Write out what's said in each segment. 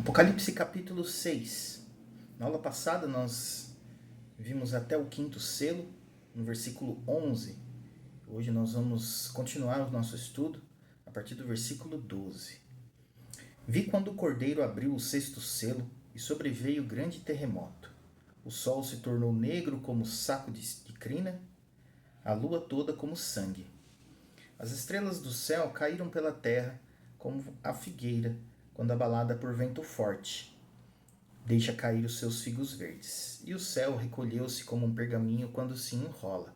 Apocalipse capítulo 6. Na aula passada nós vimos até o quinto selo, no versículo 11. Hoje nós vamos continuar o nosso estudo a partir do versículo 12. Vi quando o Cordeiro abriu o sexto selo e sobreveio grande terremoto. O sol se tornou negro como saco de crina, a lua toda como sangue. As estrelas do céu caíram pela terra como a figueira quando abalada por vento forte deixa cair os seus figos verdes, e o céu recolheu-se como um pergaminho quando se enrola.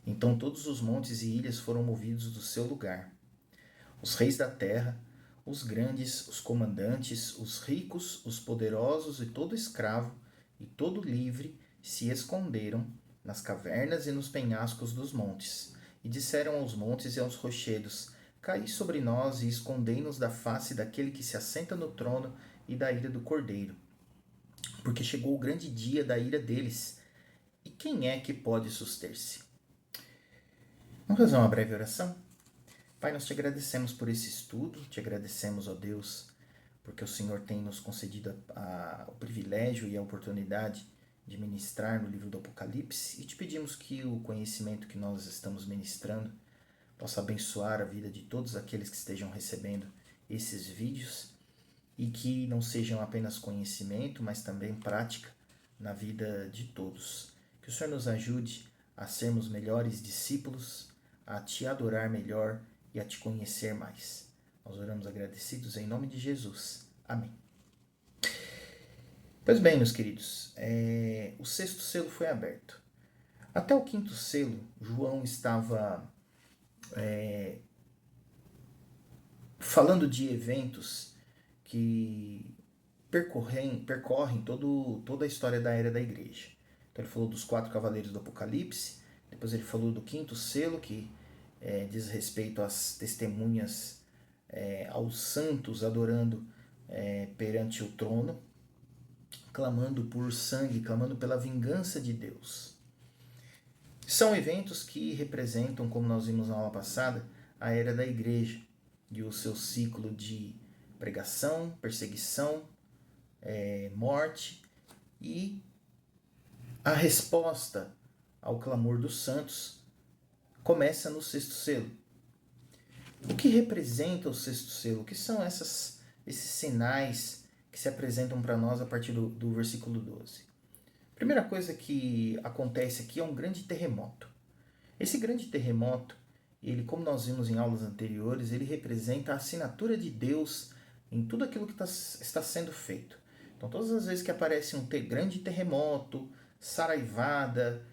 Então todos os montes e ilhas foram movidos do seu lugar. Os reis da terra, os grandes, os comandantes, os ricos, os poderosos e todo escravo e todo livre se esconderam nas cavernas e nos penhascos dos montes, e disseram aos montes e aos rochedos: Caí sobre nós e escondei-nos da face daquele que se assenta no trono e da ira do Cordeiro. Porque chegou o grande dia da ira deles. E quem é que pode suster-se? Vamos fazer uma breve oração? Pai, nós te agradecemos por esse estudo, te agradecemos, ó Deus, porque o Senhor tem nos concedido o privilégio e a oportunidade de ministrar no livro do Apocalipse, e te pedimos que o conhecimento que nós estamos ministrando possa abençoar a vida de todos aqueles que estejam recebendo esses vídeos e que não sejam apenas conhecimento, mas também prática na vida de todos. Que o Senhor nos ajude a sermos melhores discípulos, a te adorar melhor e a te conhecer mais. Nós oramos agradecidos em nome de Jesus. Amém. Pois bem, meus queridos, o sexto selo foi aberto. Até o quinto selo, João estava falando de eventos que percorrem toda a história da era da igreja. Então ele falou dos 4 cavaleiros do Apocalipse, depois ele falou do quinto selo, que diz respeito às testemunhas, aos santos adorando perante o trono, clamando por sangue, clamando pela vingança de Deus. São eventos que representam, como nós vimos na aula passada, a era da igreja e o seu ciclo de pregação, perseguição, morte e a resposta ao clamor dos santos começa no sexto selo. O que representa o sexto selo? O que são esses sinais que se apresentam para nós a partir do versículo 12? A primeira coisa que acontece aqui é um grande terremoto. Esse grande terremoto, ele, como nós vimos em aulas anteriores, ele representa a assinatura de Deus em tudo aquilo que está sendo feito. Então, todas as vezes que aparece um grande terremoto, saraivada,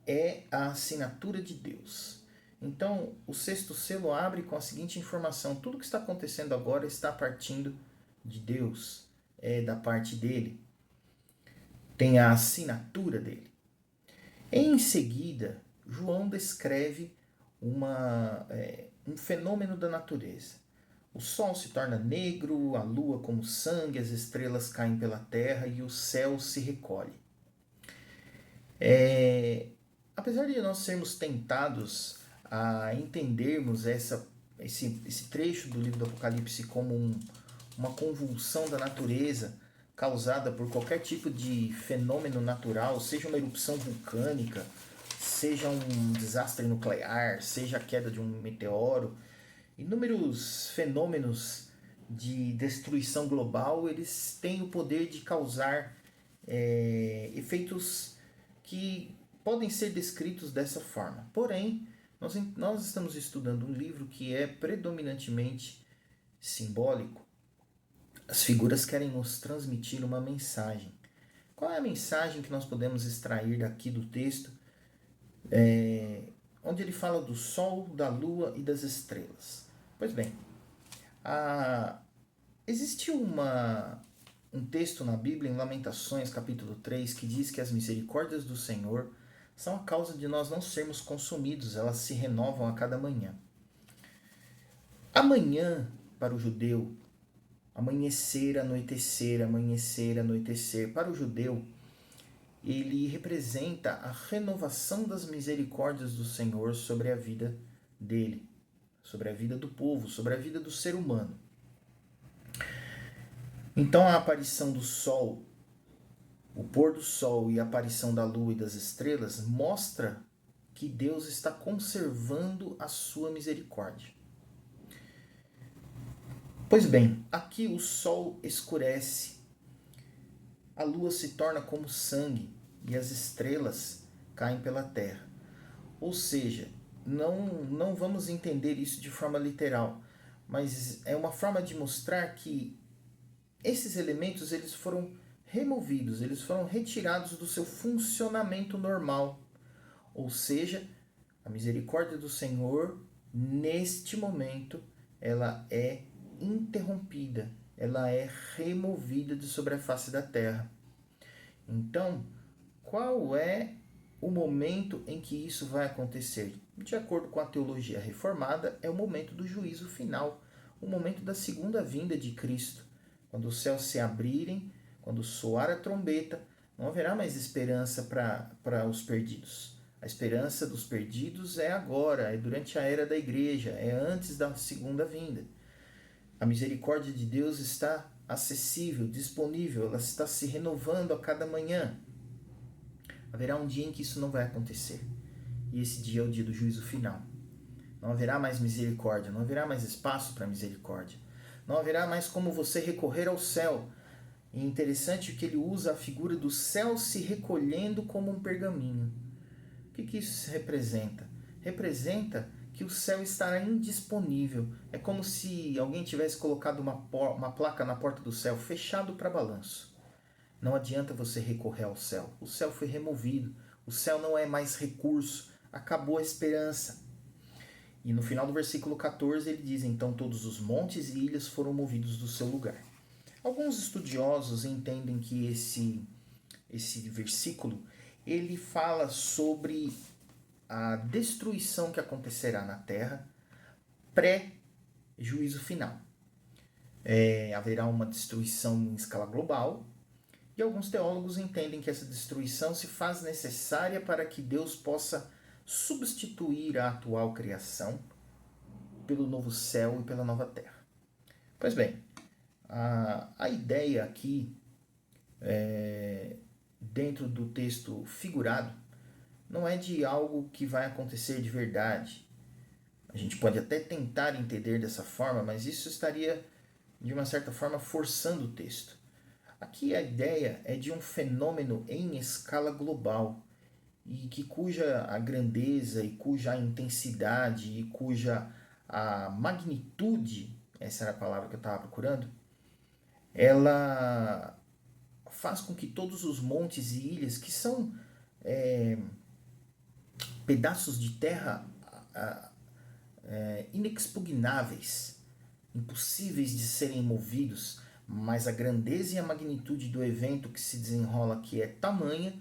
é a assinatura de Deus. Então, o sexto selo abre com a seguinte informação: tudo que está acontecendo agora está partindo de Deus, é da parte dele. Tem a assinatura dele. Em seguida, João descreve um fenômeno da natureza. O sol se torna negro, a lua como sangue, as estrelas caem pela terra e o céu se recolhe. Apesar de nós sermos tentados a entendermos esse trecho do livro do Apocalipse como uma convulsão da natureza causada por qualquer tipo de fenômeno natural, seja uma erupção vulcânica, seja um desastre nuclear, seja a queda de um meteoro, inúmeros fenômenos de destruição global, eles têm o poder de causar efeitos que podem ser descritos dessa forma. Porém, nós estamos estudando um livro que é predominantemente simbólico. As figuras querem nos transmitir uma mensagem. Qual é a mensagem que nós podemos extrair daqui do texto, onde ele fala do sol, da lua e das estrelas? Pois bem, existe um texto na Bíblia, em Lamentações, capítulo 3, que diz que as misericórdias do Senhor são a causa de nós não sermos consumidos, elas se renovam a cada manhã. Amanhã, para o judeu, amanhecer, anoitecer, amanhecer, anoitecer. Para o judeu, ele representa a renovação das misericórdias do Senhor sobre a vida dele, sobre a vida do povo, sobre a vida do ser humano. Então a aparição do sol, o pôr do sol e a aparição da lua e das estrelas mostra que Deus está conservando a sua misericórdia. Pois bem, aqui o sol escurece, a lua se torna como sangue e as estrelas caem pela terra. Ou seja, não vamos entender isso de forma literal, mas é uma forma de mostrar que esses elementos eles foram removidos, eles foram retirados do seu funcionamento normal. Ou seja, a misericórdia do Senhor, neste momento, ela é interrompida, ela é removida de sobre a face da terra. Então, qual é o momento em que isso vai acontecer? De acordo com a teologia reformada, é o momento do juízo final, o momento da segunda vinda de Cristo. Quando os céus se abrirem, quando soar a trombeta, não haverá mais esperança para os perdidos. A esperança dos perdidos é agora, é durante a era da igreja, é antes da segunda vinda. A misericórdia de Deus está acessível, disponível, ela está se renovando a cada manhã. Haverá um dia em que isso não vai acontecer. E esse dia é o dia do juízo final. Não haverá mais misericórdia, não haverá mais espaço para misericórdia. Não haverá mais como você recorrer ao céu. E é interessante que ele usa a figura do céu se recolhendo como um pergaminho. O que isso representa? Representa que o céu estará indisponível. É como se alguém tivesse colocado uma placa na porta do céu, fechado para balanço. Não adianta você recorrer ao céu. O céu foi removido. O céu não é mais recurso. Acabou a esperança. E no final do versículo 14 ele diz: então todos os montes e ilhas foram movidos do seu lugar. Alguns estudiosos entendem que esse versículo ele fala sobre a destruição que acontecerá na terra pré-juízo final. Haverá uma destruição em escala global, e alguns teólogos entendem que essa destruição se faz necessária para que Deus possa substituir a atual criação pelo novo céu e pela nova terra. Pois bem, a ideia aqui, dentro do texto figurado, não é de algo que vai acontecer de verdade. A gente pode até tentar entender dessa forma, mas isso estaria, de uma certa forma, forçando o texto. Aqui a ideia é de um fenômeno em escala global e cuja a grandeza e cuja a intensidade e cuja a magnitude, essa era a palavra que eu estava procurando, ela faz com que todos os montes e ilhas, que são pedaços de terra inexpugnáveis, impossíveis de serem movidos, mas a grandeza e a magnitude do evento que se desenrola aqui é tamanha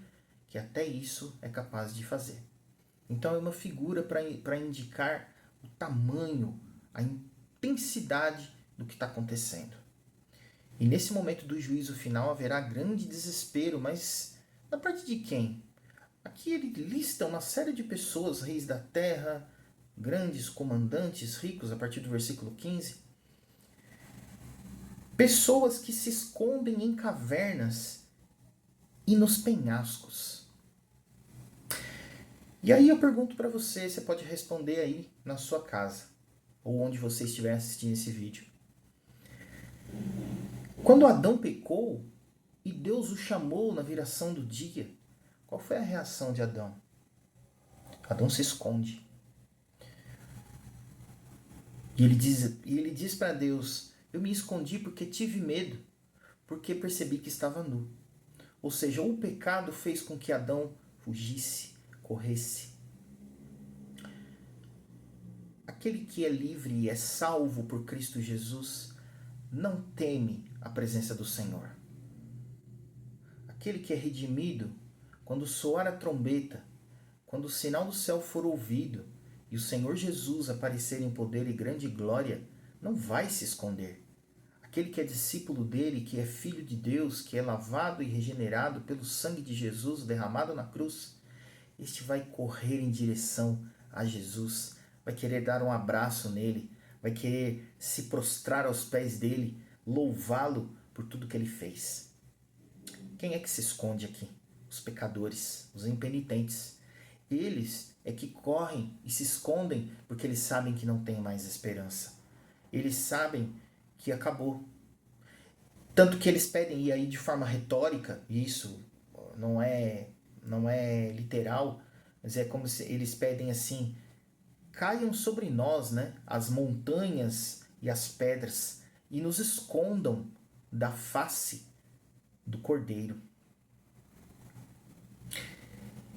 que até isso é capaz de fazer. Então é uma figura para indicar o tamanho, a intensidade do que está acontecendo. E nesse momento do juízo final haverá grande desespero, mas da parte de quem? Aqui ele lista uma série de pessoas, reis da terra, grandes comandantes ricos, a partir do versículo 15. Pessoas que se escondem em cavernas e nos penhascos. E aí eu pergunto para você, você pode responder aí na sua casa, ou onde você estiver assistindo esse vídeo. Quando Adão pecou e Deus o chamou na viração do dia, qual foi a reação de Adão? Adão se esconde. E ele diz para Deus: eu me escondi porque tive medo, porque percebi que estava nu. Ou seja, o pecado fez com que Adão fugisse, corresse. Aquele que é livre e é salvo por Cristo Jesus não teme a presença do Senhor. Aquele que é redimido, quando soar a trombeta, quando o sinal do céu for ouvido e o Senhor Jesus aparecer em poder e grande glória, não vai se esconder. Aquele que é discípulo dele, que é filho de Deus, que é lavado e regenerado pelo sangue de Jesus derramado na cruz, este vai correr em direção a Jesus, vai querer dar um abraço nele, vai querer se prostrar aos pés dele, louvá-lo, por tudo que ele fez. Quem é que se esconde aqui? Os pecadores, os impenitentes. Eles é que correm e se escondem porque eles sabem que não tem mais esperança. Eles sabem que acabou. Tanto que eles pedem, e aí de forma retórica, e isso não é literal, mas é como se eles pedem assim: caiam sobre nós, né, as montanhas e as pedras e nos escondam da face do Cordeiro,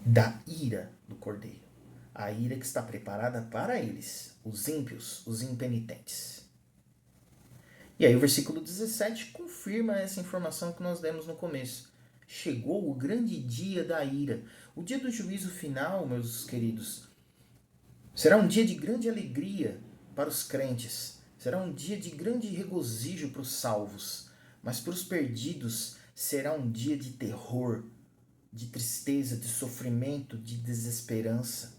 da ira do Cordeiro. A ira que está preparada para eles, os ímpios, os impenitentes. E aí o versículo 17 confirma essa informação que nós demos no começo. Chegou o grande dia da ira. O dia do juízo final, meus queridos, será um dia de grande alegria para os crentes. Será um dia de grande regozijo para os salvos. Mas para os perdidos será um dia de terror, de tristeza, de sofrimento, de desesperança.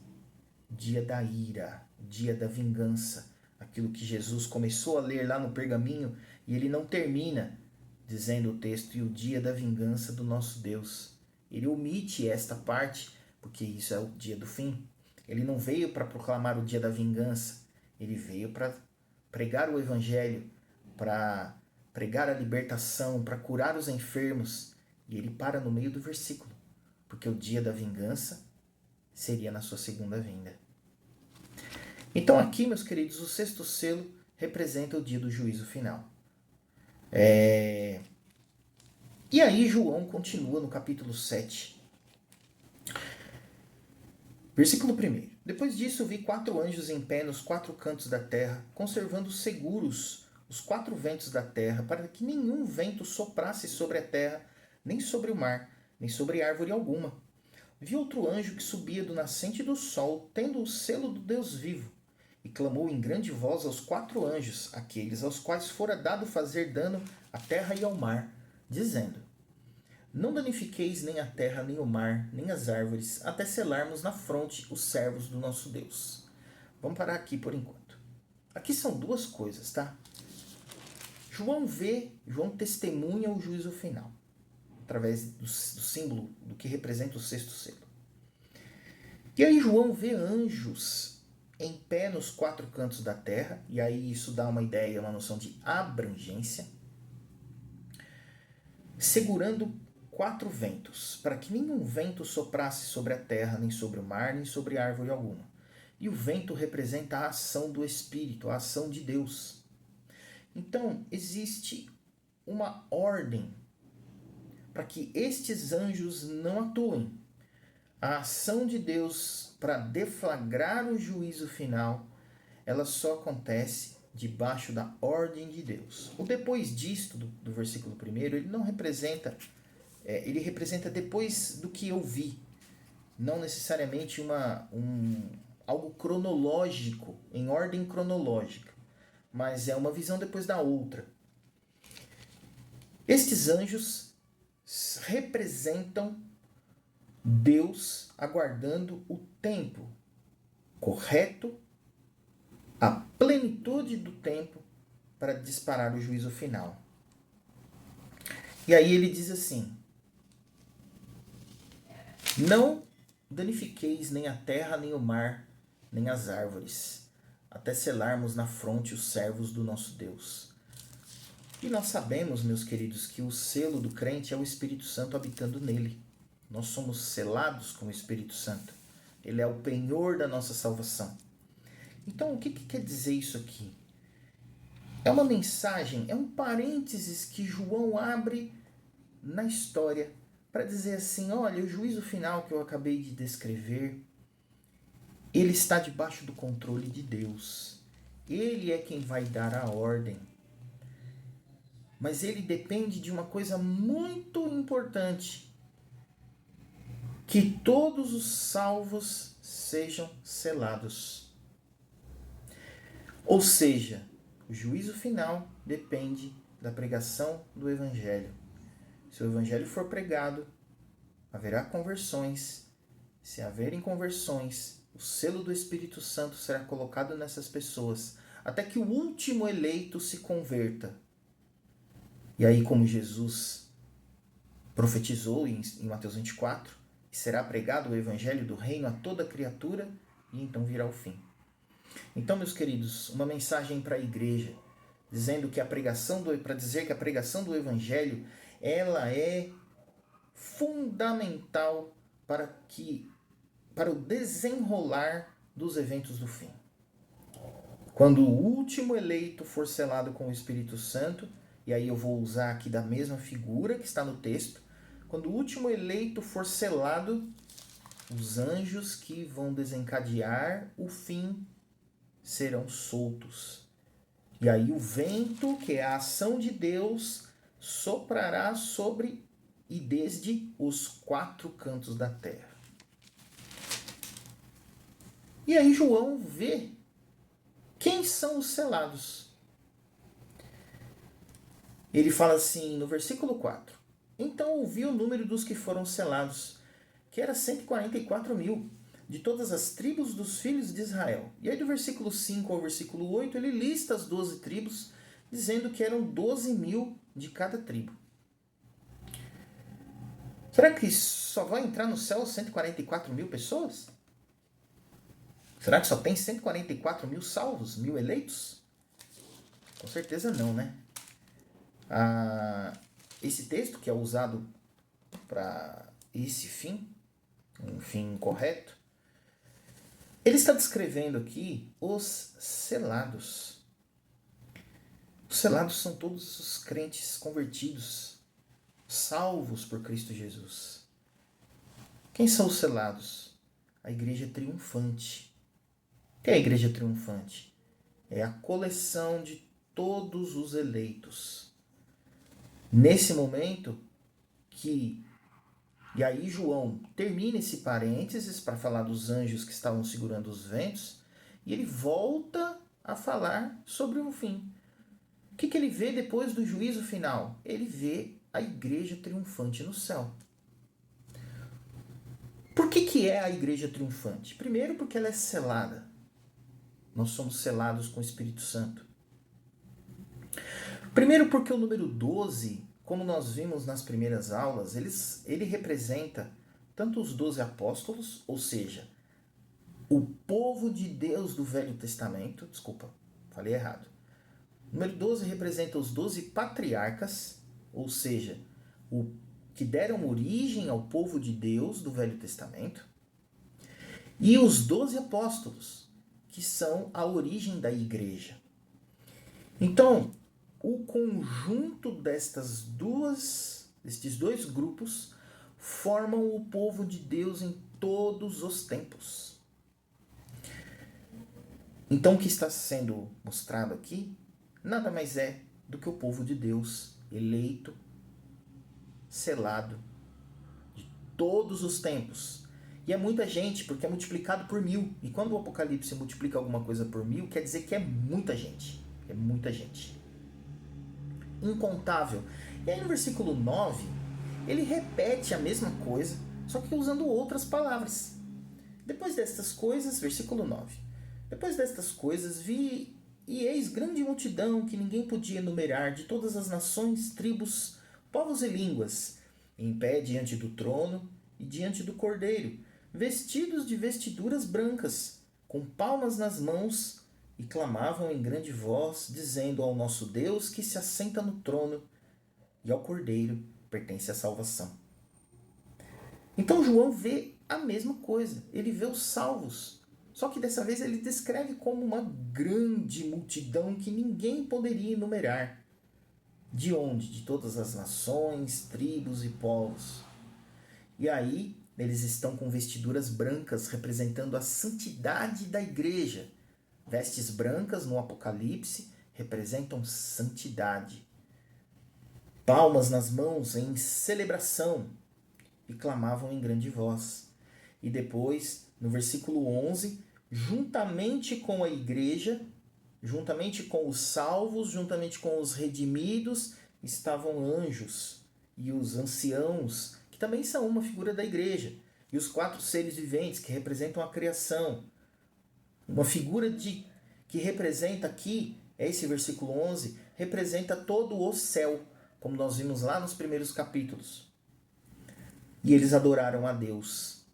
Dia da ira, dia da vingança. Aquilo que Jesus começou a ler lá no pergaminho e ele não termina, dizendo o texto, e o dia da vingança do nosso Deus. Ele omite esta parte, porque isso é o dia do fim. Ele não veio para proclamar o dia da vingança, ele veio para pregar o evangelho, para pregar a libertação, para curar os enfermos. E ele para no meio do versículo, porque o dia da vingança seria na sua segunda vinda. Então aqui, meus queridos, o sexto selo representa o dia do juízo final. E aí João continua no capítulo 7. Versículo 1. Depois disso vi 4 anjos em pé nos 4 cantos da terra, conservando seguros os 4 ventos da terra, para que nenhum vento soprasse sobre a terra, nem sobre o mar, nem sobre árvore alguma. Vi outro anjo que subia do nascente do sol, tendo o selo do Deus vivo, e clamou em grande voz aos 4 anjos, aqueles aos quais fora dado fazer dano à terra e ao mar, dizendo: não danifiqueis nem a terra, nem o mar, nem as árvores, até selarmos na fronte os servos do nosso Deus. Vamos parar aqui por enquanto. Aqui são 2 coisas, tá? João testemunha o juízo final, através do símbolo, do que representa o sexto selo. E aí João vê anjos em pé nos 4 cantos da terra, e aí isso dá uma ideia, uma noção de abrangência, segurando 4 ventos, para que nenhum vento soprasse sobre a terra, nem sobre o mar, nem sobre árvore alguma. E o vento representa a ação do Espírito, a ação de Deus. Então, existe uma ordem para que estes anjos não atuem. A ação de Deus para deflagrar o juízo final, ela só acontece debaixo da ordem de Deus. O depois disto, do versículo 1, ele não representa, ele representa depois do que eu vi, não necessariamente algo cronológico, em ordem cronológica, mas é uma visão depois da outra. Estes anjos representam Deus aguardando o tempo correto, a plenitude do tempo para disparar o juízo final. E aí ele diz assim: não danifiqueis nem a terra, nem o mar, nem as árvores, até selarmos na fronte os servos do nosso Deus. E nós sabemos, meus queridos, que o selo do crente é o Espírito Santo habitando nele. Nós somos selados com o Espírito Santo. Ele é o penhor da nossa salvação. Então, o que quer dizer isso aqui? É uma mensagem, é um parênteses que João abre na história para dizer assim: olha, o juízo final que eu acabei de descrever, ele está debaixo do controle de Deus. Ele é quem vai dar a ordem. Mas ele depende de uma coisa muito importante: que todos os salvos sejam selados. Ou seja, o juízo final depende da pregação do Evangelho. Se o Evangelho for pregado, haverá conversões. Se haverem conversões, o selo do Espírito Santo será colocado nessas pessoas, até que o último eleito se converta. E aí, como Jesus profetizou em Mateus 24, será pregado o evangelho do reino a toda criatura e então virá o fim. Então, meus queridos, uma mensagem para a igreja, dizendo que para dizer que a pregação do evangelho, ela é fundamental para o desenrolar dos eventos do fim. Quando o último eleito for selado com o Espírito Santo, e aí eu vou usar aqui da mesma figura que está no texto, quando o último eleito for selado, os anjos que vão desencadear o fim serão soltos. E aí o vento, que é a ação de Deus, soprará sobre e desde os 4 cantos da terra. E aí João vê quem são os selados. Ele fala assim no versículo 4. Então ouvi o número dos que foram selados, que era 144.000, de todas as tribos dos filhos de Israel. E aí do versículo 5 ao versículo 8, ele lista as 12 tribos, dizendo que eram 12.000 de cada tribo. Será que só vai entrar no céu 144.000 pessoas? Será que só tem 144.000 salvos, 1.000 eleitos? Com certeza não, né? Esse texto que é usado para esse fim, um fim correto, ele está descrevendo aqui os selados. Os selados são todos os crentes convertidos, salvos por Cristo Jesus. Quem são os selados? A igreja triunfante. O que é a igreja triunfante? É a coleção de todos os eleitos. Nesse momento e aí João termina esse parênteses para falar dos anjos que estavam segurando os ventos, e ele volta a falar sobre o fim. O que ele vê depois do juízo final? Ele vê a igreja triunfante no céu. Por que é a igreja triunfante? Primeiro, porque ela é selada. Nós somos selados com o Espírito Santo. Primeiro, porque o número 12, como nós vimos nas primeiras aulas, ele representa tanto os 12 apóstolos, ou seja, o povo de Deus do Velho Testamento. Desculpa, falei errado. O número 12 representa os 12 patriarcas, ou seja, que deram origem ao povo de Deus do Velho Testamento. E os 12 apóstolos, que são a origem da igreja. Então, o conjunto destes dois grupos formam o povo de Deus em todos os tempos. Então, o que está sendo mostrado aqui nada mais é do que o povo de Deus, eleito, selado, de todos os tempos. E é muita gente, porque é multiplicado por 1.000. E quando o Apocalipse multiplica alguma coisa por 1.000, quer dizer que é muita gente. É muita gente. Incontável. E aí no versículo 9, ele repete a mesma coisa, só que usando outras palavras. Depois destas coisas, versículo 9. Depois destas coisas vi e eis grande multidão que ninguém podia enumerar, de todas as nações, tribos, povos e línguas, em pé diante do trono e diante do Cordeiro, vestidos de vestiduras brancas, com palmas nas mãos, e clamavam em grande voz, dizendo ao nosso Deus que se assenta no trono, e ao Cordeiro pertence a salvação. Então João vê a mesma coisa, ele vê os salvos, só que dessa vez ele descreve como uma grande multidão que ninguém poderia enumerar. De onde? De todas as nações, tribos e povos. E aí eles estão com vestiduras brancas representando a santidade da igreja. Vestes brancas no Apocalipse representam santidade. Palmas nas mãos em celebração, e clamavam em grande voz. E depois, no versículo 11, juntamente com a igreja, juntamente com os salvos, juntamente com os redimidos, estavam anjos e os anciãos, que também são uma figura da igreja, e os 4 seres viventes, que representam a criação. Uma figura que representa aqui, esse versículo 11, representa todo o céu, como nós vimos lá nos primeiros capítulos. E eles adoraram a Deus.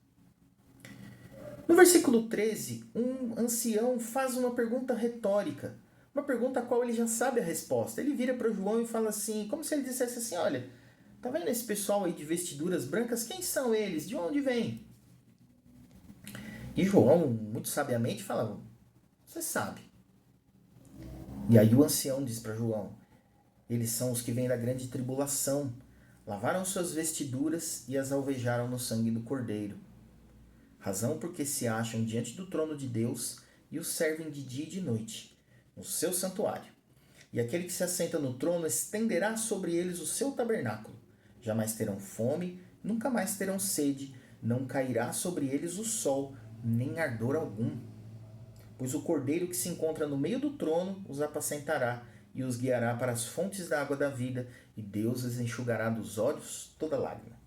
No versículo 13, um ancião faz uma pergunta retórica, uma pergunta a qual ele já sabe a resposta. Ele vira para João e fala assim, como se ele dissesse assim, olha, tá vendo esse pessoal aí de vestiduras brancas? Quem são eles? De onde vêm? E João, muito sabiamente, fala, você sabe. E aí o ancião diz para João, eles são os que vêm da grande tribulação, lavaram suas vestiduras e as alvejaram no sangue do Cordeiro. Razão porque se acham diante do trono de Deus e o servem de dia e de noite, no seu santuário. E aquele que se assenta no trono estenderá sobre eles o seu tabernáculo. Jamais terão fome, nunca mais terão sede, não cairá sobre eles o sol, nem ardor algum. Pois o Cordeiro que se encontra no meio do trono os apacentará e os guiará para as fontes da água da vida, e Deus lhes enxugará dos olhos toda lágrima.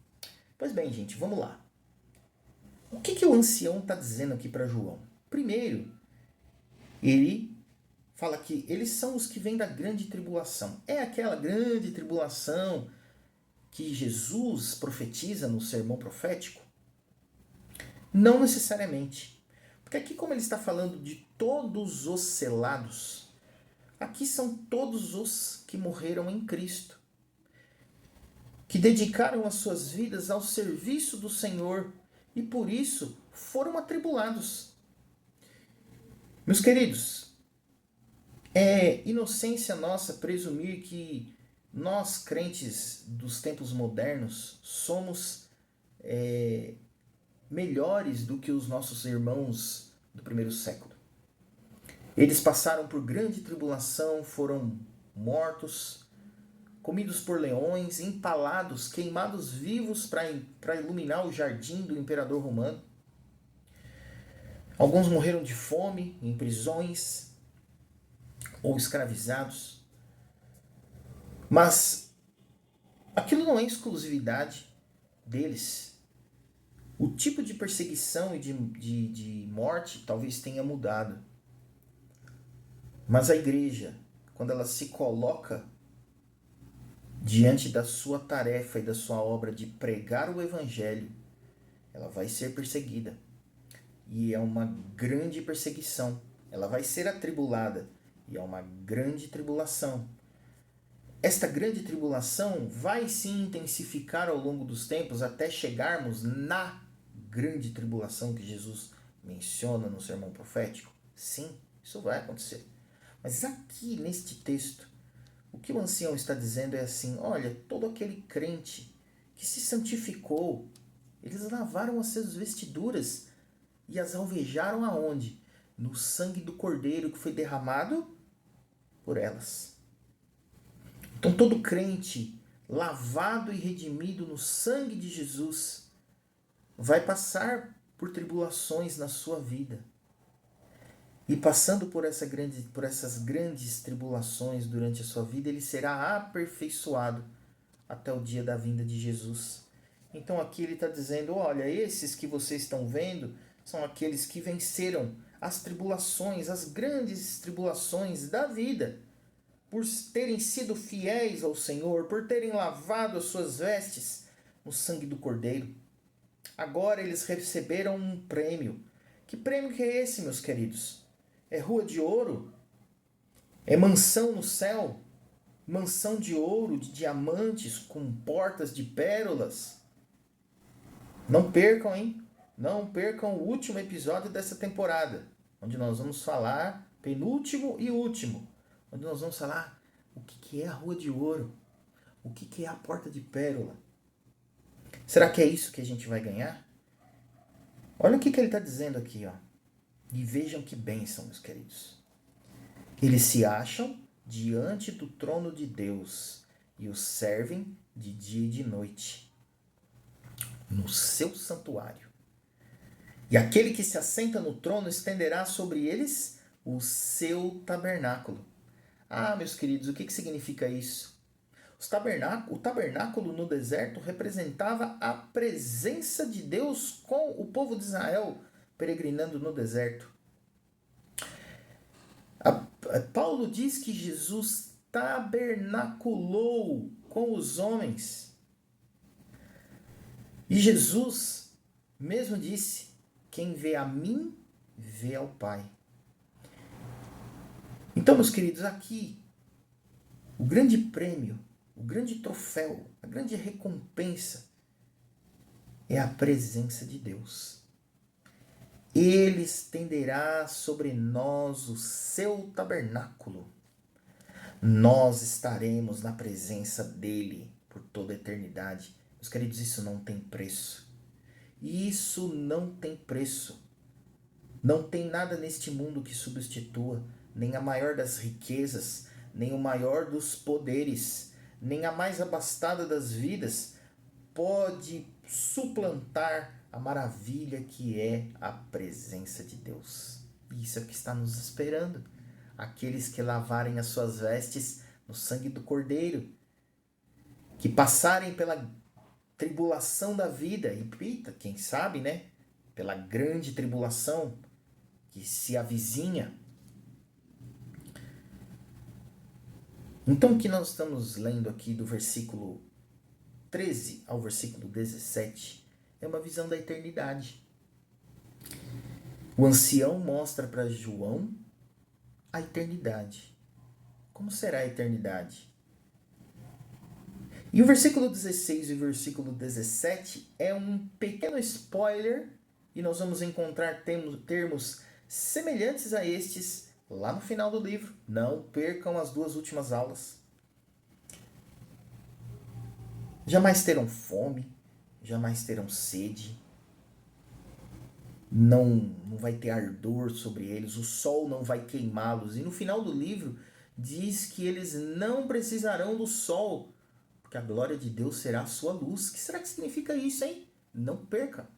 Pois bem, gente, vamos lá. O que o ancião está dizendo aqui para João? Primeiro, ele fala que eles são os que vêm da grande tribulação. É aquela grande tribulação que Jesus profetiza no sermão profético? Não necessariamente. Porque aqui, como ele está falando de todos os selados, aqui são todos os que morreram em Cristo, que dedicaram as suas vidas ao serviço do Senhor e por isso foram atribulados. Meus queridos, é inocência nossa presumir que nós, crentes dos tempos modernos, somos melhores do que os nossos irmãos do primeiro século. Eles passaram por grande tribulação, foram mortos, comidos por leões, empalados, queimados vivos para iluminar o jardim do imperador romano. Alguns morreram de fome, em prisões ou escravizados. Mas aquilo não é exclusividade deles. O tipo de perseguição e de morte talvez tenha mudado. Mas a igreja, quando ela se coloca diante da sua tarefa e da sua obra de pregar o evangelho, ela vai ser perseguida. E é uma grande perseguição. Ela vai ser atribulada. E é uma grande tribulação. Esta grande tribulação vai se intensificar ao longo dos tempos até chegarmos na grande tribulação que Jesus menciona no sermão profético? Sim, isso vai acontecer. Mas aqui neste texto, o que o ancião está dizendo é assim, olha, todo aquele crente que se santificou, eles lavaram as suas vestiduras e as alvejaram aonde? No sangue do Cordeiro que foi derramado por elas. Então todo crente lavado e redimido no sangue de Jesus vai passar por tribulações na sua vida. E passando por essas grandes tribulações durante a sua vida, ele será aperfeiçoado até o dia da vinda de Jesus. Então aqui ele está dizendo, olha, esses que vocês estão vendo são aqueles que venceram as tribulações, as grandes tribulações da vida, por terem sido fiéis ao Senhor, por terem lavado as suas vestes no sangue do Cordeiro. Agora eles receberam um prêmio. Que prêmio que é esse, meus queridos? É rua de ouro? É mansão no céu? Mansão de ouro, de diamantes, com portas de pérolas? Não percam, hein? Não percam o último episódio dessa temporada, onde nós vamos falar, penúltimo e último, onde nós vamos falar o que é a rua de ouro, o que é a porta de pérola. Será que é isso que a gente vai ganhar? Olha o que ele está dizendo aqui, ó. E vejam que bênção, meus queridos. Eles se acham diante do trono de Deus e o servem de dia e de noite, no seu santuário. E aquele que se assenta no trono estenderá sobre eles o seu tabernáculo. Ah, meus queridos, o que significa isso? O tabernáculo no deserto representava a presença de Deus com o povo de Israel peregrinando no deserto. Paulo diz que Jesus tabernaculou com os homens. E Jesus mesmo disse: quem vê a mim, vê ao Pai. Então, meus queridos, aqui, o grande prêmio, o grande troféu, a grande recompensa é a presença de Deus. Ele estenderá sobre nós o seu tabernáculo. Nós estaremos na presença dele por toda a eternidade. Meus queridos, isso não tem preço. Isso não tem preço. Não tem nada neste mundo que substitua nem a maior das riquezas, nem o maior dos poderes, nem a mais abastada das vidas pode suplantar a maravilha que é a presença de Deus. Isso é o que está nos esperando. Aqueles que lavarem as suas vestes no sangue do Cordeiro, que passarem pela tribulação da vida, e quem sabe, né? Pela grande tribulação que se avizinha. Então, o que nós estamos lendo aqui do versículo 13 ao versículo 17 é uma visão da eternidade. O ancião mostra para João a eternidade. Como será a eternidade? E o versículo 16 e o versículo 17 é um pequeno spoiler e nós vamos encontrar termos semelhantes a estes lá no final do livro. Não percam as 2 últimas aulas. Jamais terão fome, jamais terão sede. Não vai ter ardor sobre eles, o sol não vai queimá-los. E no final do livro diz que eles não precisarão do sol, porque a glória de Deus será a sua luz. O que será que significa isso, hein? Não perca.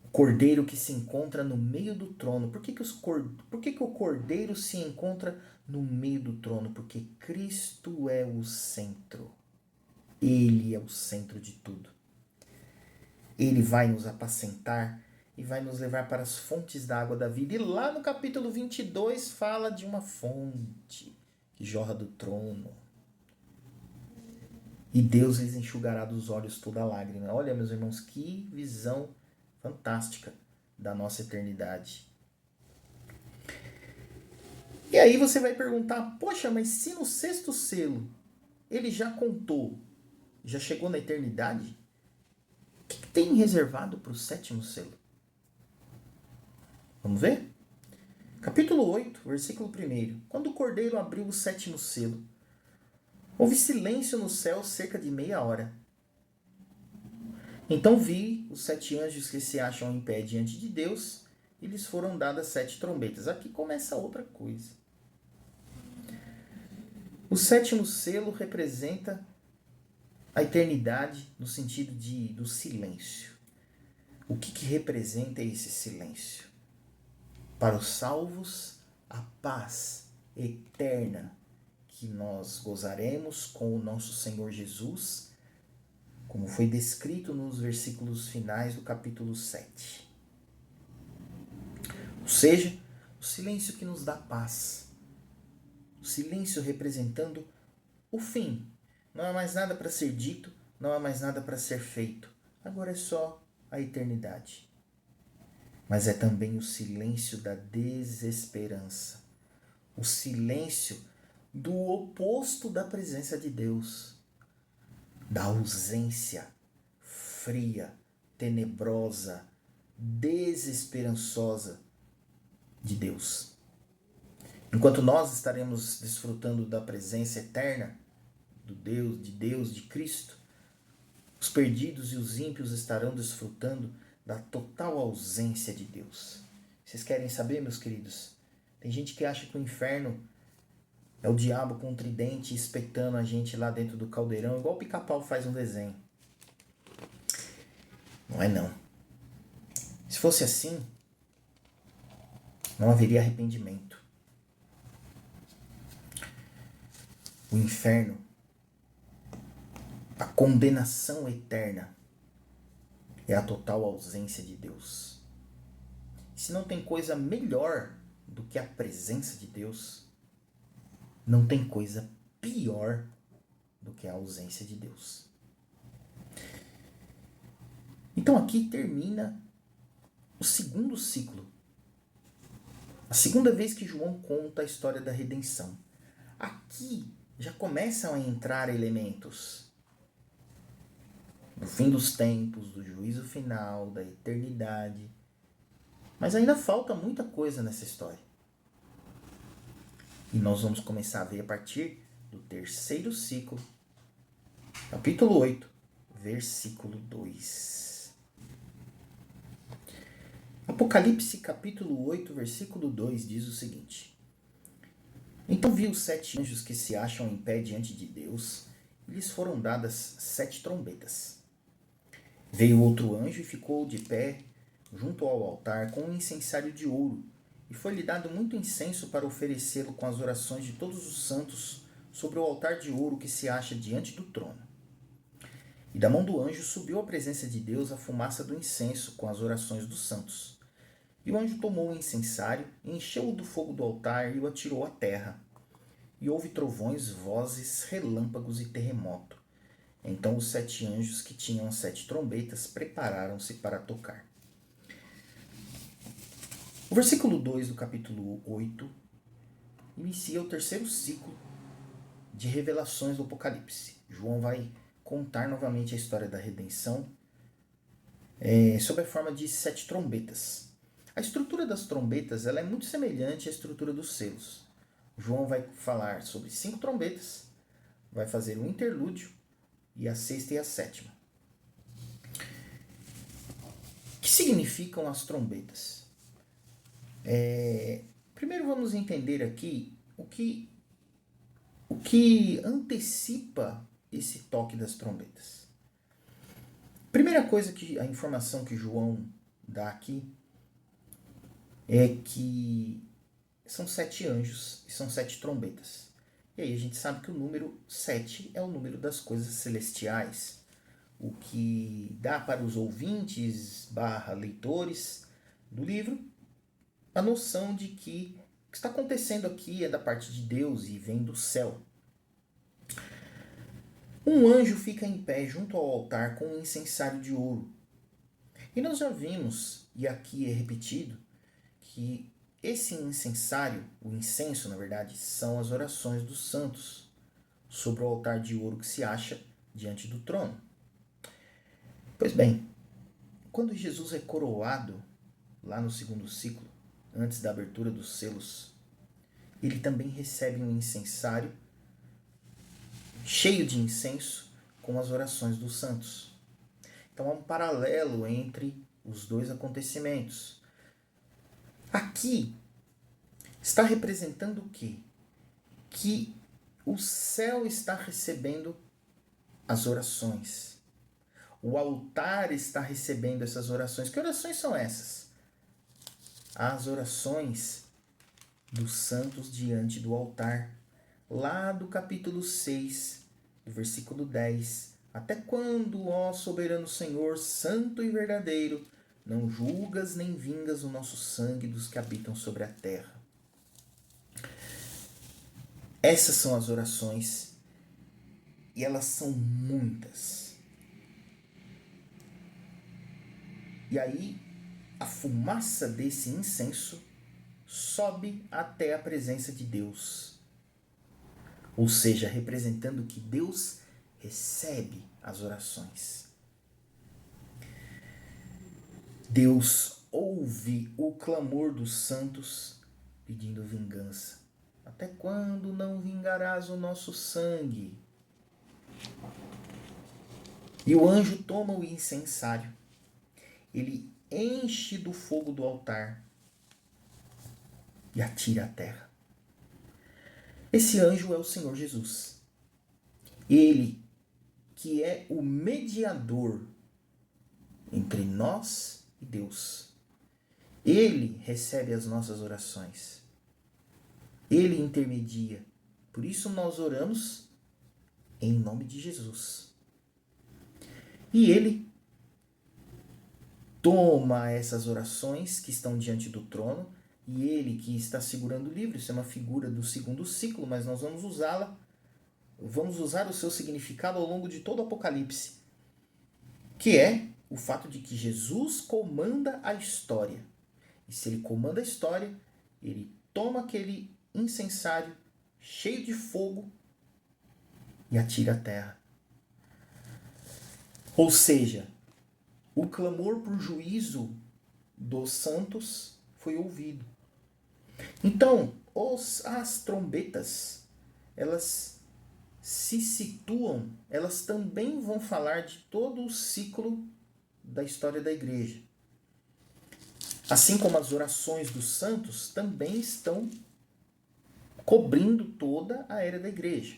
O cordeiro que se encontra no meio do trono. Por que o cordeiro se encontra no meio do trono? Porque Cristo é o centro. Ele é o centro de tudo. Ele vai nos apacentar e vai nos levar para as fontes da água da vida. E lá no capítulo 22 fala de uma fonte que jorra do trono. E Deus lhes enxugará dos olhos toda lágrima. Olha, meus irmãos, que visão fantástica da nossa eternidade. E aí você vai perguntar, poxa, mas se no 6º selo ele já contou, já chegou na eternidade, o que tem reservado para o 7º selo? Vamos ver? Capítulo 8, versículo 1. Quando o cordeiro abriu o 7º selo, houve silêncio no céu cerca de meia hora. Então vi os 7 anjos que se acham em pé diante de Deus, e lhes foram dadas 7 trombetas. Aqui começa outra coisa. O 7º selo representa a eternidade no sentido do silêncio. O que representa esse silêncio? Para os salvos, a paz eterna que nós gozaremos com o nosso Senhor Jesus, como foi descrito nos versículos finais do capítulo 7. Ou seja, o silêncio que nos dá paz. O silêncio representando o fim. Não há mais nada para ser dito, não há mais nada para ser feito. Agora é só a eternidade. Mas é também o silêncio da desesperança. O silêncio do oposto da presença de Deus. Da ausência fria, tenebrosa, desesperançosa de Deus. Enquanto nós estaremos desfrutando da presença eterna de Deus, de Cristo, os perdidos e os ímpios estarão desfrutando da total ausência de Deus. Vocês querem saber, meus queridos? Tem gente que acha que o inferno é o diabo com um tridente espetando a gente lá dentro do caldeirão, igual o Pica-Pau faz um desenho. Não é não. Se fosse assim, não haveria arrependimento. O inferno, a condenação eterna, é a total ausência de Deus. Se não tem coisa melhor do que a presença de Deus, Não tem coisa pior do que a ausência de Deus. Então aqui termina o segundo ciclo. A segunda vez que João conta a história da redenção. Aqui já começam a entrar elementos do fim dos tempos, do juízo final, da eternidade. Mas ainda falta muita coisa nessa história. E nós vamos começar a ver a partir do terceiro ciclo, capítulo 8, versículo 2. Apocalipse capítulo 8, versículo 2 diz o seguinte: Então vi os 7 anjos que se acham em pé diante de Deus, e lhes foram dadas 7 trombetas. Veio outro anjo e ficou de pé junto ao altar com um incensário de ouro, e foi-lhe dado muito incenso para oferecê-lo com as orações de todos os santos sobre o altar de ouro que se acha diante do trono. E da mão do anjo subiu à presença de Deus a fumaça do incenso com as orações dos santos. E o anjo tomou o incensário, encheu-o do fogo do altar e o atirou à terra. E houve trovões, vozes, relâmpagos e terremoto. Então os 7 anjos que tinham 7 trombetas prepararam-se para tocar. O versículo 2 do capítulo 8 inicia o terceiro ciclo de revelações do Apocalipse. João vai contar novamente a história da redenção sob a forma de 7 trombetas. A estrutura das trombetas ela é muito semelhante à estrutura dos selos. João vai falar sobre 5 trombetas, vai fazer um interlúdio e a sexta e a sétima. O que significam as trombetas? Primeiro vamos entender aqui o que antecipa esse toque das trombetas. Primeira coisa a informação que João dá aqui é que são 7 anjos e são 7 trombetas. E aí a gente sabe que o número 7 é o número das coisas celestiais, o que dá para os ouvintes / leitores do livro a noção de que o que está acontecendo aqui é da parte de Deus e vem do céu. Um anjo fica em pé junto ao altar com um incensário de ouro. E nós já vimos, e aqui é repetido, que esse incensário, o incenso na verdade, são as orações dos santos sobre o altar de ouro que se acha diante do trono. Pois bem, quando Jesus é coroado, lá no segundo ciclo, antes da abertura dos selos, ele também recebe um incensário cheio de incenso com as orações dos santos. Então há um paralelo entre os dois acontecimentos. Aqui está representando o quê? Que o céu está recebendo as orações. O altar está recebendo essas orações. Que orações são essas? As orações dos santos diante do altar. Lá do capítulo 6, do versículo 10. Até quando, ó soberano Senhor, santo e verdadeiro, não julgas nem vingas o nosso sangue dos que habitam sobre a terra? Essas são as orações e elas são muitas. E aí a fumaça desse incenso sobe até a presença de Deus. Ou seja, representando que Deus recebe as orações. Deus ouve o clamor dos santos pedindo vingança. Até quando não vingarás o nosso sangue? E o anjo toma o incensário. Ele enche do fogo do altar e atira à terra. Esse anjo é o Senhor Jesus. Ele que é o mediador entre nós e Deus. Ele recebe as nossas orações. Ele intermedia. Por isso nós oramos em nome de Jesus. E ele toma essas orações que estão diante do trono, e ele que está segurando o livro, isso é uma figura do segundo ciclo, mas nós vamos usá-la, vamos usar o seu significado ao longo de todo o Apocalipse, que é o fato de que Jesus comanda a história. E se ele comanda a história, ele toma aquele incensário cheio de fogo e atira à terra. Ou seja, o clamor por juízo dos santos foi ouvido. Então, as trombetas, elas se situam, elas também vão falar de todo o ciclo da história da igreja. Assim como as orações dos santos também estão cobrindo toda a era da igreja.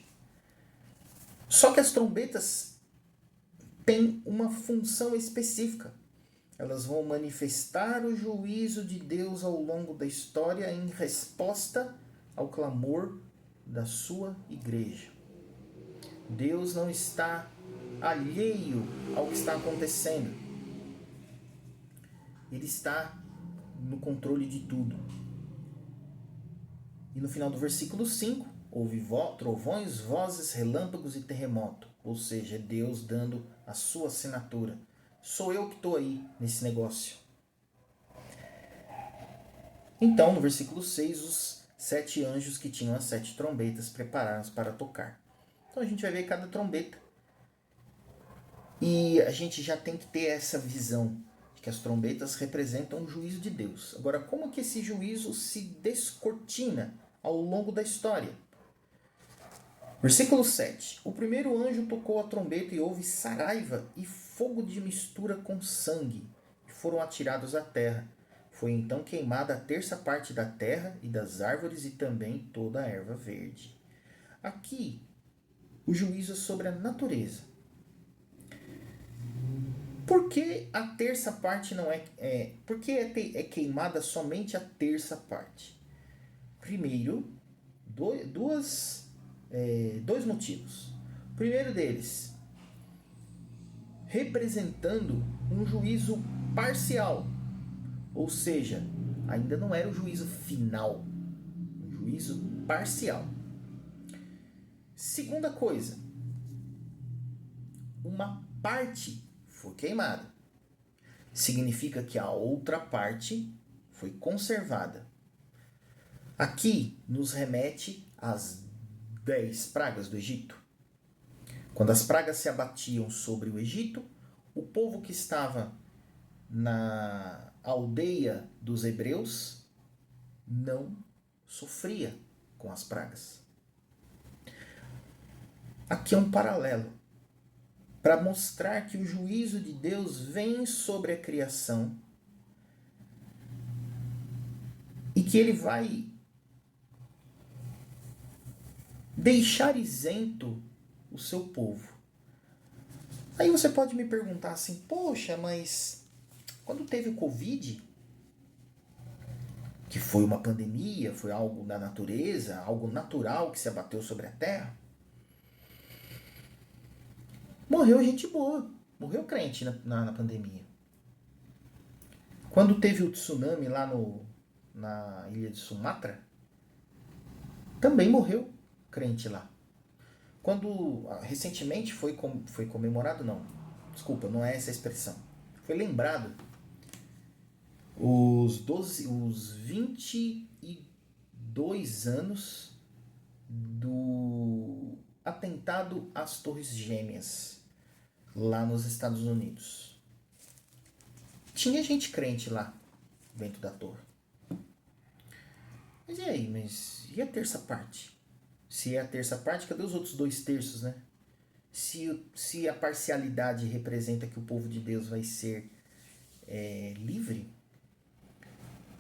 Só que as trombetas têm uma função específica. Elas vão manifestar o juízo de Deus ao longo da história em resposta ao clamor da sua igreja. Deus não está alheio ao que está acontecendo. Ele está no controle de tudo. E no final do versículo 5, houve trovões, vozes, relâmpagos e terremoto. Ou seja, Deus dando a sua assinatura. Sou eu que estou aí nesse negócio. Então, no versículo 6, os 7 anjos que tinham as 7 trombetas prepararam-se para tocar. Então a gente vai ver cada trombeta. E a gente já tem que ter essa visão de que as trombetas representam o juízo de Deus. Agora, como que esse juízo se descortina ao longo da história? Versículo 7. O primeiro anjo tocou a trombeta e houve saraiva e fogo de mistura com sangue, e foram atirados à terra. Foi então queimada a terça parte da terra e das árvores e também toda a erva verde. Aqui, o juízo é sobre a natureza. Por que a terça parte não por que é queimada somente a terça parte? Primeiro, dois motivos. O primeiro deles, representando um juízo parcial, ou seja, ainda não era o juízo final, um juízo parcial. Segunda coisa, uma parte foi queimada. Significa que a outra parte foi conservada. Aqui nos remete às 10 pragas do Egito. Quando as pragas se abatiam sobre o Egito, o povo que estava na aldeia dos hebreus não sofria com as pragas. Aqui é um paralelo para mostrar que o juízo de Deus vem sobre a criação e que ele vai deixar isento o seu povo. Aí você pode me perguntar assim, poxa, mas quando teve o Covid, que foi uma pandemia, foi algo da natureza, algo natural que se abateu sobre a Terra, morreu gente boa, morreu crente na pandemia. Quando teve o tsunami lá na ilha de Sumatra, também morreu crente lá. Quando recentemente foi comemorado, desculpa, não é essa a expressão, foi lembrado os 22 anos do atentado às Torres Gêmeas lá nos Estados Unidos. Tinha gente crente lá dentro da torre. Mas e aí? E a terça parte? Se é a terça parte, cadê os outros 2/3, né? Se a parcialidade representa que o povo de Deus vai ser livre,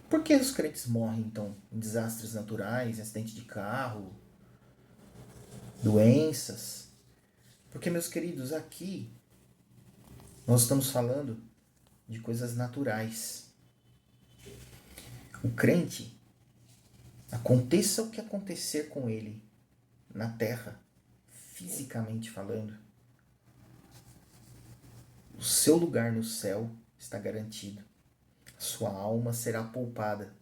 por que os crentes morrem, então, em desastres naturais, em acidente de carro, doenças? Porque, meus queridos, aqui nós estamos falando de coisas naturais. O crente, aconteça o que acontecer com ele na terra, fisicamente falando, o seu lugar no céu está garantido. A sua alma será poupada.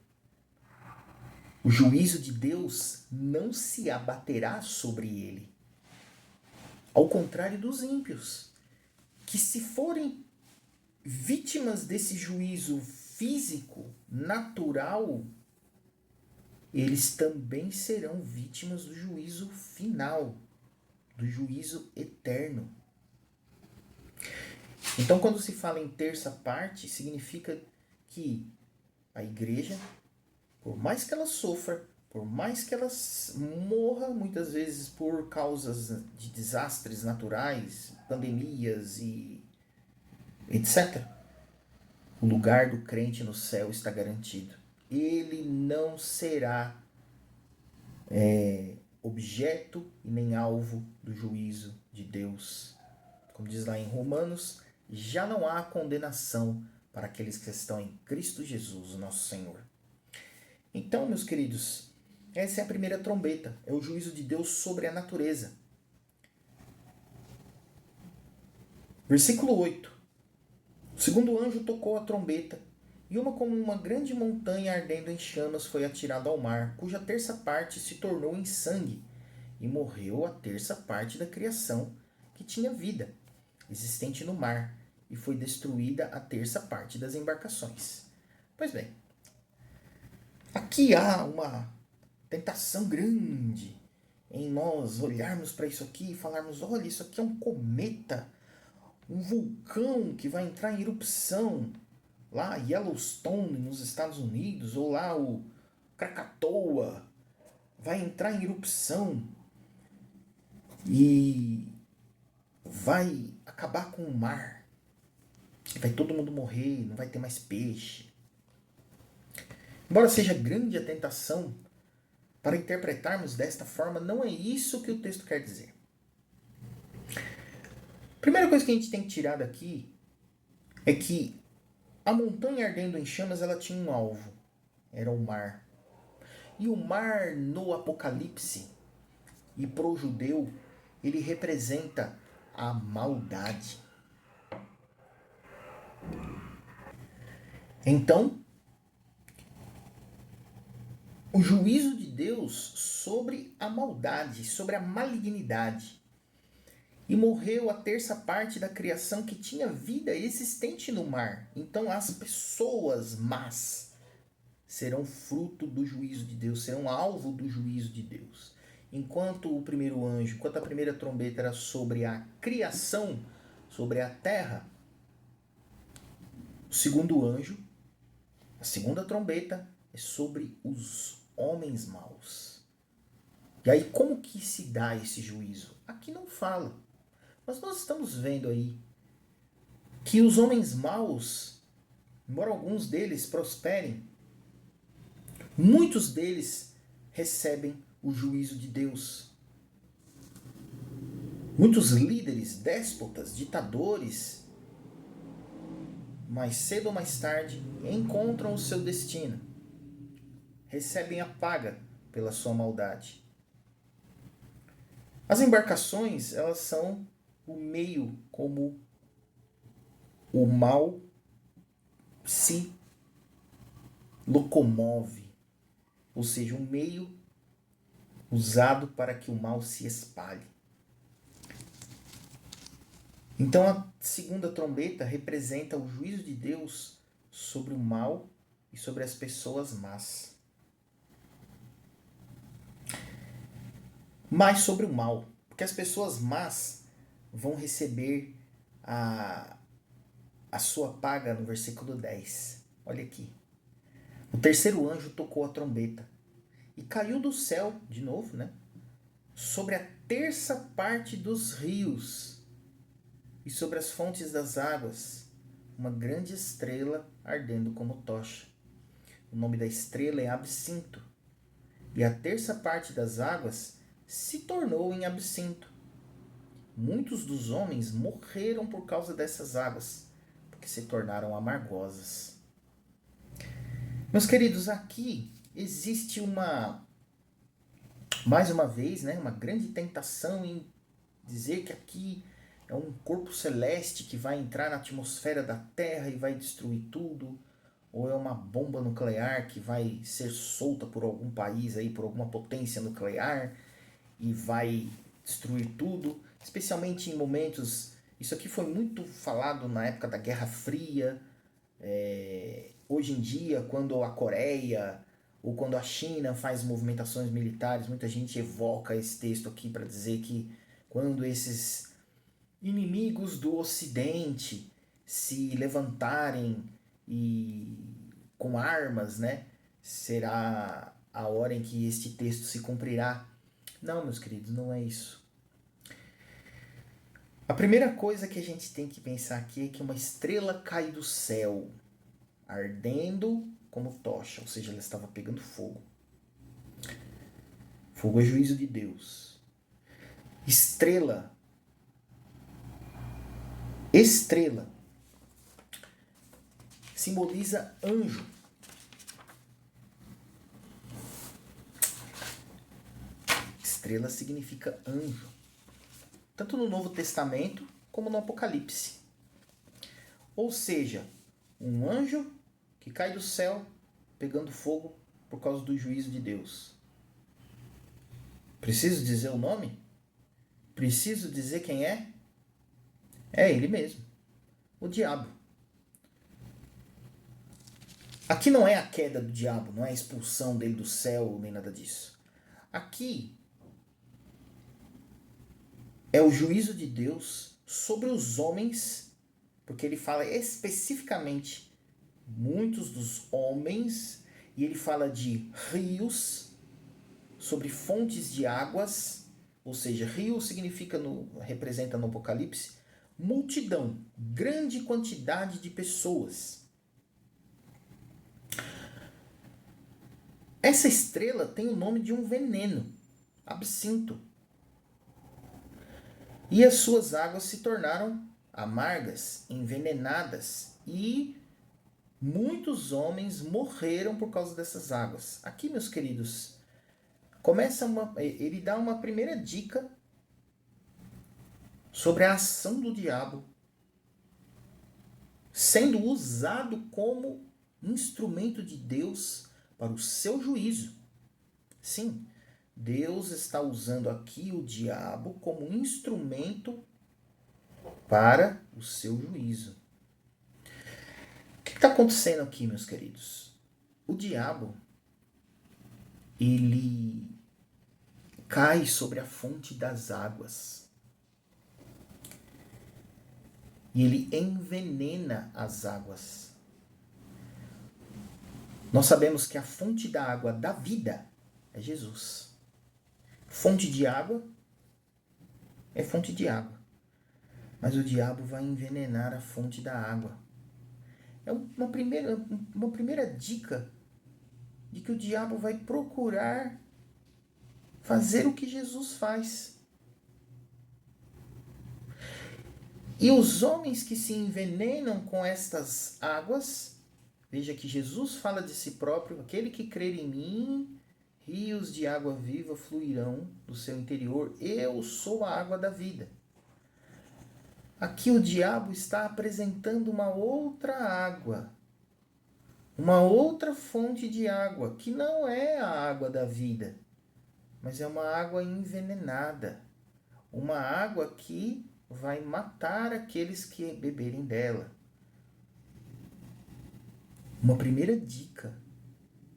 O juízo de Deus não se abaterá sobre ele. Ao contrário dos ímpios, que se forem vítimas desse juízo físico, natural, eles também serão vítimas do juízo final, do juízo eterno. Então, quando se fala em terça parte, significa que a igreja, por mais que ela sofra, por mais que ela morra, muitas vezes por causas de desastres naturais, pandemias e etc., o lugar do crente no céu está garantido. Ele não será objeto e nem alvo do juízo de Deus. Como diz lá em Romanos, já não há condenação para aqueles que estão em Cristo Jesus, o nosso Senhor. Então, meus queridos, essa é a primeira trombeta, é o juízo de Deus sobre a natureza. Versículo 8. O segundo anjo tocou a trombeta, e como uma grande montanha ardendo em chamas foi atirada ao mar, cuja terça parte se tornou em sangue, e morreu a terça parte da criação que tinha vida, existente no mar, e foi destruída a terça parte das embarcações. Pois bem, aqui há uma tentação grande em nós olharmos para isso aqui e falarmos: olha, isso aqui é um cometa, um vulcão que vai entrar em erupção, lá Yellowstone nos Estados Unidos, ou lá o Krakatoa vai entrar em erupção e vai acabar com o mar. Vai todo mundo morrer, não vai ter mais peixe. Embora seja grande a tentação para interpretarmos desta forma, não é isso que o texto quer dizer. Primeira coisa que a gente tem que tirar daqui é que a montanha ardendo em chamas, ela tinha um alvo. Era o mar. E o mar no Apocalipse, e para o judeu, ele representa a maldade. Então, o juízo de Deus sobre a maldade, sobre a malignidade. E morreu a terça parte da criação que tinha vida existente no mar. Então as pessoas más serão fruto do juízo de Deus, serão alvo do juízo de Deus. Enquanto o primeiro anjo, enquanto a primeira trombeta era sobre a criação, sobre a terra, o segundo anjo, a segunda trombeta, é sobre os homens maus. E aí como que se dá esse juízo? Aqui não fala. Mas nós estamos vendo aí que os homens maus, embora alguns deles prosperem, muitos deles recebem o juízo de Deus. Muitos líderes, déspotas, ditadores, mais cedo ou mais tarde, encontram o seu destino. Recebem a paga pela sua maldade. As embarcações, elas são o meio como o mal se locomove, ou seja, um meio usado para que o mal se espalhe. Então a segunda trombeta representa o juízo de Deus sobre o mal e sobre as pessoas más. Mais sobre o mal, porque as pessoas más vão receber a sua paga no versículo 10. Olha aqui. O terceiro anjo tocou a trombeta e caiu do céu, de novo, né? Sobre a terça parte dos rios e sobre as fontes das águas, uma grande estrela ardendo como tocha. O nome da estrela é Absinto. E a terça parte das águas se tornou em absinto. Muitos dos homens morreram por causa dessas águas, porque se tornaram amargosas. Meus queridos, aqui existe mais uma vez, né, uma grande tentação em dizer que aqui é um corpo celeste que vai entrar na atmosfera da Terra e vai destruir tudo, ou é uma bomba nuclear que vai ser solta por algum país aí, por alguma potência nuclear e vai destruir tudo, especialmente em momentos. Isso aqui foi muito falado na época da Guerra Fria. Hoje em dia, quando a Coreia ou quando a China faz movimentações militares, muita gente evoca esse texto aqui para dizer que quando esses inimigos do Ocidente se levantarem e com armas, né, será a hora em que este texto se cumprirá. Não, meus queridos, não é isso. A primeira coisa que a gente tem que pensar aqui é que uma estrela cai do céu, ardendo como tocha, ou seja, ela estava pegando fogo. Fogo é juízo de Deus. Estrela simboliza anjo. Estrela significa anjo, tanto no Novo Testamento como no Apocalipse. Ou seja, um anjo que cai do céu pegando fogo por causa do juízo de Deus. Preciso dizer o nome? Preciso dizer quem é? É ele mesmo, o diabo. Aqui não é a queda do diabo, não é a expulsão dele do céu, nem nada disso. Aqui é o juízo de Deus sobre os homens, porque ele fala especificamente muitos dos homens, e ele fala de rios, sobre fontes de águas, ou seja, rio significa representa no Apocalipse multidão, grande quantidade de pessoas. Essa estrela tem o nome de um veneno, absinto. E as suas águas se tornaram amargas, envenenadas, e muitos homens morreram por causa dessas águas. Aqui, meus queridos, ele dá uma primeira dica sobre a ação do diabo sendo usado como instrumento de Deus para o seu juízo. Sim, Deus está usando aqui o diabo como instrumento para o seu juízo. O que está acontecendo aqui, meus queridos? O diabo, ele cai sobre a fonte das águas e ele envenena as águas. Nós sabemos que a fonte da água da vida é Jesus. Fonte de água é fonte de água. Mas o diabo vai envenenar a fonte da água. É uma primeira dica de que o diabo vai procurar fazer o que Jesus faz. E os homens que se envenenam com estas águas, veja que Jesus fala de si próprio: aquele que crer em mim, rios de água viva fluirão do seu interior. Eu sou a água da vida. Aqui o diabo está apresentando uma outra água, uma outra fonte de água, que não é a água da vida, mas é uma água envenenada, uma água que vai matar aqueles que beberem dela. Uma primeira dica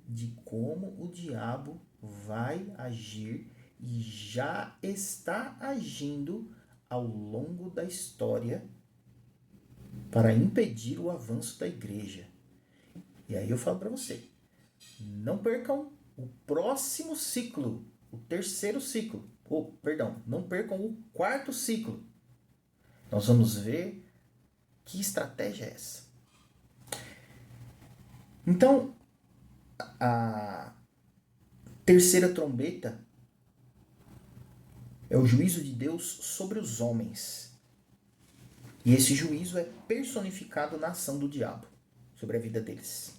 de como o diabo vai agir e já está agindo ao longo da história para impedir o avanço da igreja. E aí eu falo para você, não percam o próximo ciclo, o terceiro ciclo, não percam o quarto ciclo. Nós vamos ver que estratégia é essa. Então, a terceira trombeta é o juízo de Deus sobre os homens. E esse juízo é personificado na ação do diabo sobre a vida deles.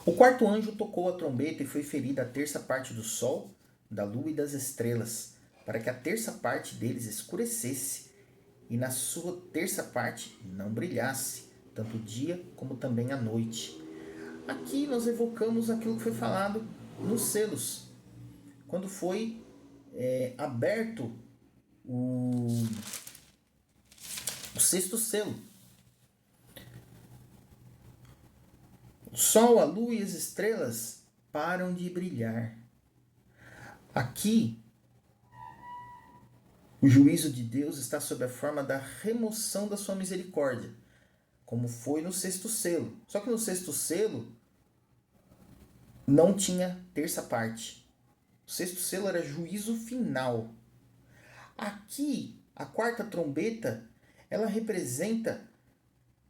O quarto anjo tocou a trombeta e foi ferida a terça parte do sol, da lua e das estrelas, para que a terça parte deles escurecesse e na sua terça parte não brilhasse, tanto o dia como também a noite. Aqui nós evocamos aquilo que foi falado nos selos, quando foi aberto o sexto selo. O sol, a lua e as estrelas param de brilhar. Aqui, o juízo de Deus está sob a forma da remoção da sua misericórdia, como foi no sexto selo. Só que no sexto selo não tinha terça parte. O sexto selo era juízo final. Aqui, a quarta trombeta, ela representa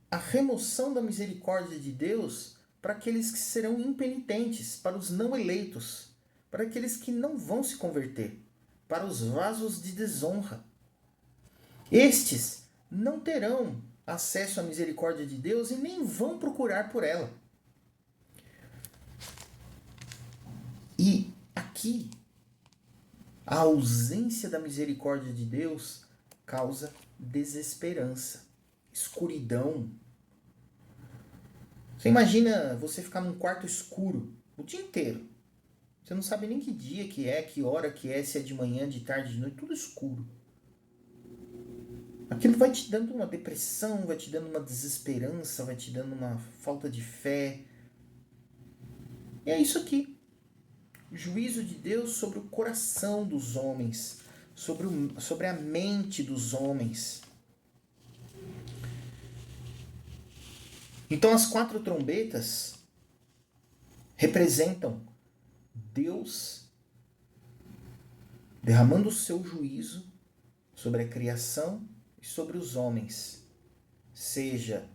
a remoção da misericórdia de Deus para aqueles que serão impenitentes, para os não eleitos, para aqueles que não vão se converter, para os vasos de desonra. Estes não terão acesso à misericórdia de Deus e nem vão procurar por ela. E aqui, a ausência da misericórdia de Deus causa desesperança, escuridão. Você imagina você ficar num quarto escuro o dia inteiro. Você não sabe nem que dia que é, que hora que é, se é de manhã, de tarde, de noite, tudo escuro. Aquilo vai te dando uma depressão, vai te dando uma desesperança, vai te dando uma falta de fé. E é isso aqui. O juízo de Deus sobre o coração dos homens, sobre a mente dos homens. Então as quatro trombetas representam Deus derramando o seu juízo sobre a criação e sobre os homens, seja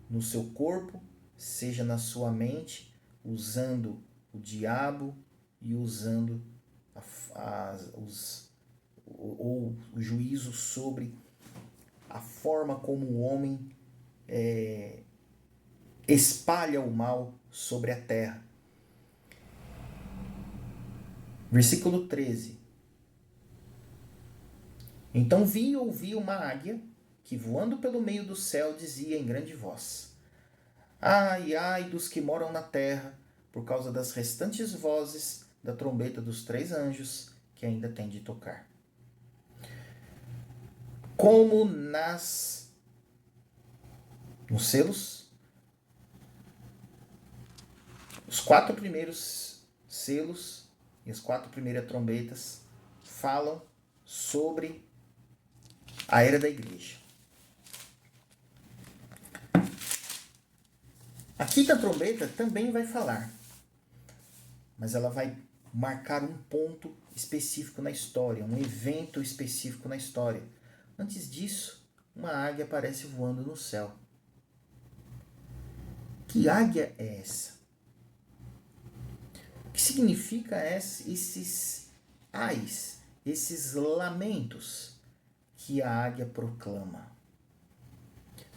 no seu corpo, seja na sua mente, usando o diabo e usando o juízo sobre a forma como o homem espalha o mal sobre a terra. Versículo 13. Então vi e ouvi uma águia que, voando pelo meio do céu, dizia em grande voz: Ai, ai dos que moram na terra, por causa das restantes vozes da trombeta dos 3 anjos que ainda tem de tocar. Como nos selos, os 4 primeiros selos e as 4 primeiras trombetas falam sobre a era da igreja. A quinta trombeta também vai falar, mas ela vai marcar um ponto específico na história, um evento específico na história. Antes disso, uma águia aparece voando no céu. Que águia é essa? O que significa esses ais, esses lamentos que a águia proclama?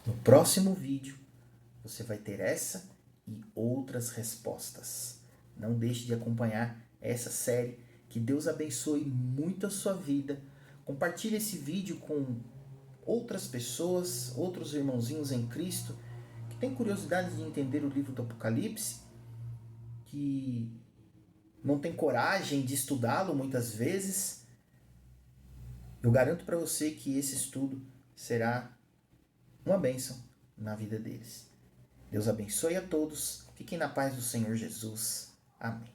No próximo vídeo, você vai ter essa e outras respostas. Não deixe de acompanhar essa série. Que Deus abençoe muito a sua vida. Compartilhe esse vídeo com outras pessoas, outros irmãozinhos em Cristo, que têm curiosidade de entender o livro do Apocalipse, que não tem coragem de estudá-lo muitas vezes. Eu garanto para você que esse estudo será uma bênção na vida deles. Deus abençoe a todos. Fiquem na paz do Senhor Jesus. Amém.